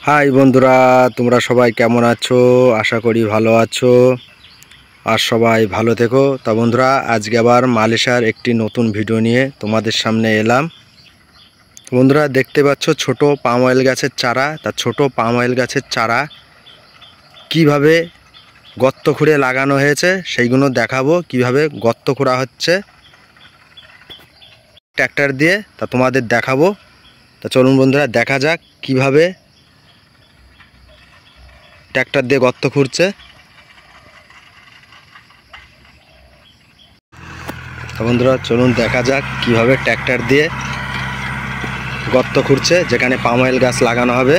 High বন্ধুরা, তোমরা সবাই কেমন আছো? আশা করি ভালো আছো আর সবাই ভালো থেকো। তা বন্ধুরা, আজকে আবার মালয়েশিয়ার একটি নতুন ভিডিও নিয়ে তোমাদের সামনে এলাম। বন্ধুরা দেখতে পাচ্ছ ছোট পাম অয়েল গাছের চারা। তা ছোট পাম অয়েল গাছের চারা কিভাবে গর্ত খুঁড়ে লাগানো হয়েছে সেইগুলো দেখাবো, কিভাবে গর্ত খোঁড়া হচ্ছে ট্র্যাক্টর দিয়ে, তা তোমাদের দেখাবো। তা চলুন বন্ধুরা দেখা যাক কিভাবে ট্র্যাক্টর দিয়ে গর্ত খুঁড়ছে। বন্ধুরা চলুন দেখা যাক কিভাবে ট্র্যাক্টর দিয়ে গর্ত খুঁড়ছে যেখানে পাম অয়েল গাছ লাগানো হবে।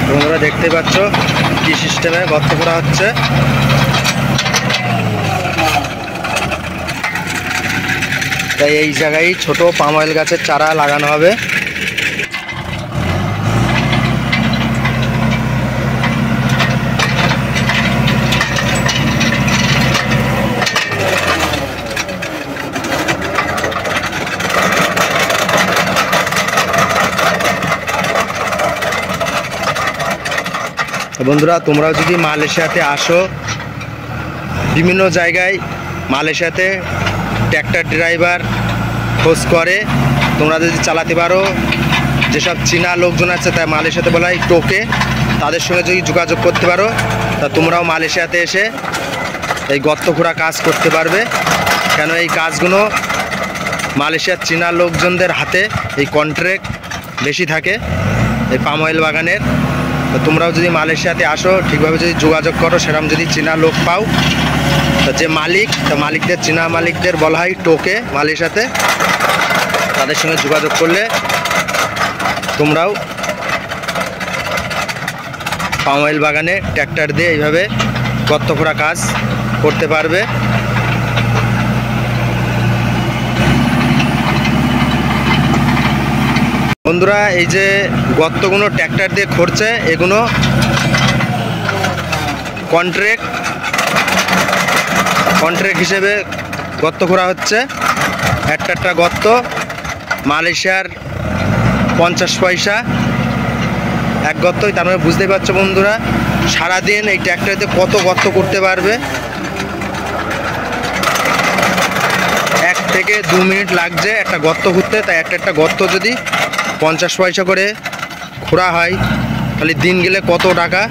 বন্ধুরা দেখতে পাচ্ছ কি সিস্টেমে গর্ত করা হচ্ছে। তাই এই জায়গায় ছোট পাম অয়েল গাছের চারা লাগানো হবে। বন্ধুরা তোমরাও যদি মালয়েশিয়াতে আসো, বিভিন্ন জায়গায় মালয়েশিয়াতে ট্র্যাক্টর ড্রাইভার খোঁজ করে, তোমরা যদি চালাতে পারো, যেসব চীনা লোকজন আছে তাই মালয়েশিয়াতে বলা হয় টোকে, তাদের সঙ্গে যদি যোগাযোগ করতে পারো তা তোমরাও মালয়েশিয়াতে এসে এই গর্ত খোঁড়া কাজ করতে পারবে। কেন এই কাজগুলো মালয়েশিয়ার চীনা লোকজনদের হাতে এই কন্ট্রাক্ট বেশি থাকে এই পাম অয়েল বাগানের। তো তোমরাও যদি মালয়েশিয়াতে আসো, ঠিকভাবে যদি যোগাযোগ করো, সেরকম যদি চীনা লোক পাও, তো যে মালিক, তো মালিকদের চীনা মালিকদের বলা হয় টোকে মালয়েশিয়াতে, তাদের সঙ্গে যোগাযোগ করলে তোমরাও পাম অয়েল বাগানে ট্র্যাক্টর দিয়ে এইভাবে গর্ত খোঁড়া কাজ করতে পারবে। বন্ধুরা এই যে গর্তগুলো ট্র্যাক্টর দিয়ে খুঁড়ছে, এগুলো কন্ট্রাক্ট হিসেবে গর্ত খোঁড়া হচ্ছে। একটা গর্ত মালয়েশিয়ার 50 পয়সা এক গর্তই। তার মানে বুঝতেই পারছো বন্ধুরা, সারাদিন এই ট্র্যাক্টর দিয়ে কত গর্ত করতে পারবে। 1 থেকে 2 মিনিট লাগছে একটা গর্ত খুঁড়তে। তাই একটা গর্ত যদি 50 পয়সা করে খোঁড়া হয়, তাহলে দিন গেলে কত টাকা।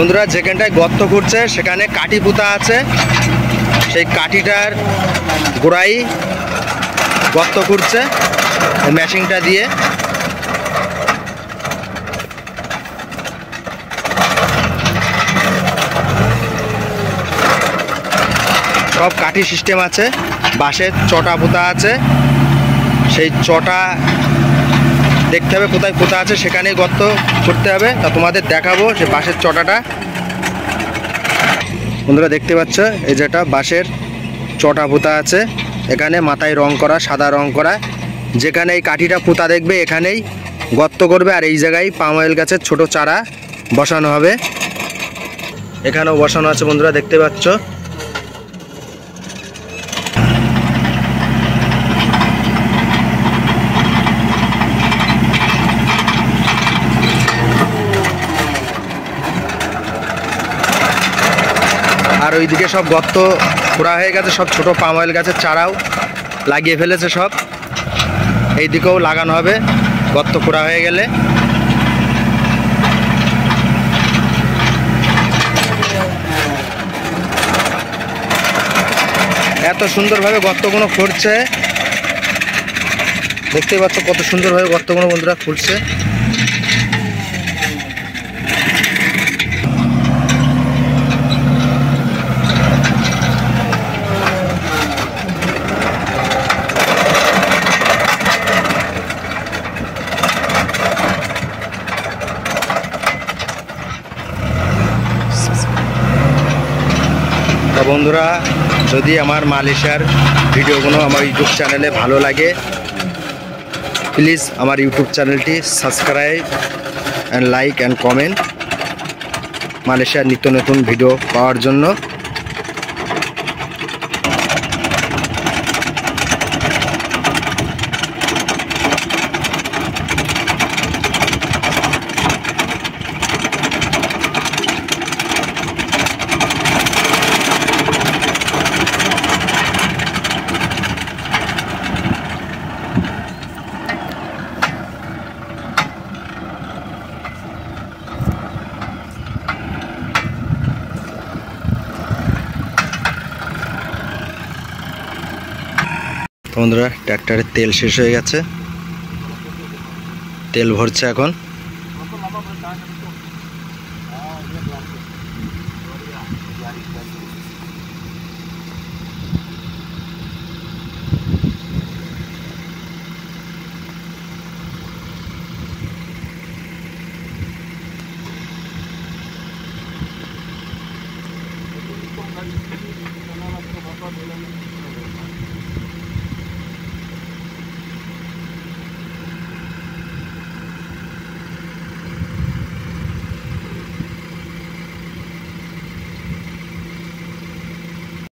বন্ধুরা যেখানটায় গর্ত খুঁড়ছে সেখানে কাঠি পুঁতা আছে, সেই কাঠিটার গোড়াই গর্ত খুঁড়ছে মেশিনটা দিয়ে। সব কাঠি সিস্টেম আছে, বাঁশের চটা পুঁতা আছে, সেই চটা দেখতে হবে কোথায় পোতা আছে, সেখানেই গর্ত করতে হবে। তা তোমাদের দেখাবো সে বাঁশের চটাটা। বন্ধুরা দেখতে পাচ্ছ এই যেটা বাঁশের চটা পোতা আছে, এখানে মাথায় রং করা, সাদা রং করা। যেখানে এই কাঠিটা পোতা দেখবে এখানেই গর্ত করবে, আর এই জায়গায় পাম অয়েল গাছের ছোট চারা বসানো হবে। এখানেও বসানো আছে বন্ধুরা দেখতে পাচ্ছ। আর ওইদিকে সব গর্ত খোঁড়া হয়ে গেছে, সব ছোট পাম অয়েল গাছের চারাও লাগিয়ে ফেলেছে সব। এই দিকেও লাগানো হবে গর্ত খোঁড়া হয়ে গেলে। এত সুন্দরভাবে গর্তগুলো করছে, দেখতেই পাচ্ছ কত সুন্দরভাবে গর্তগুলো বন্ধুরা খুঁড়ছে। তো বন্ধুরা, যদি আমার মালয়েশিয়ার ভিডিওগুলো আমার ইউটিউব চ্যানেলে ভালো লাগে, প্লিজ আমার ইউটিউব চ্যানেলটি subscribe and like and comment মালয়েশিয়ার নিত্য নতুন ভিডিও পাওয়ার জন্য। বন্ধুরা, ট্র্যাক্টরের তেল শেষ হয়ে গেছে, তেল ভরছে এখন।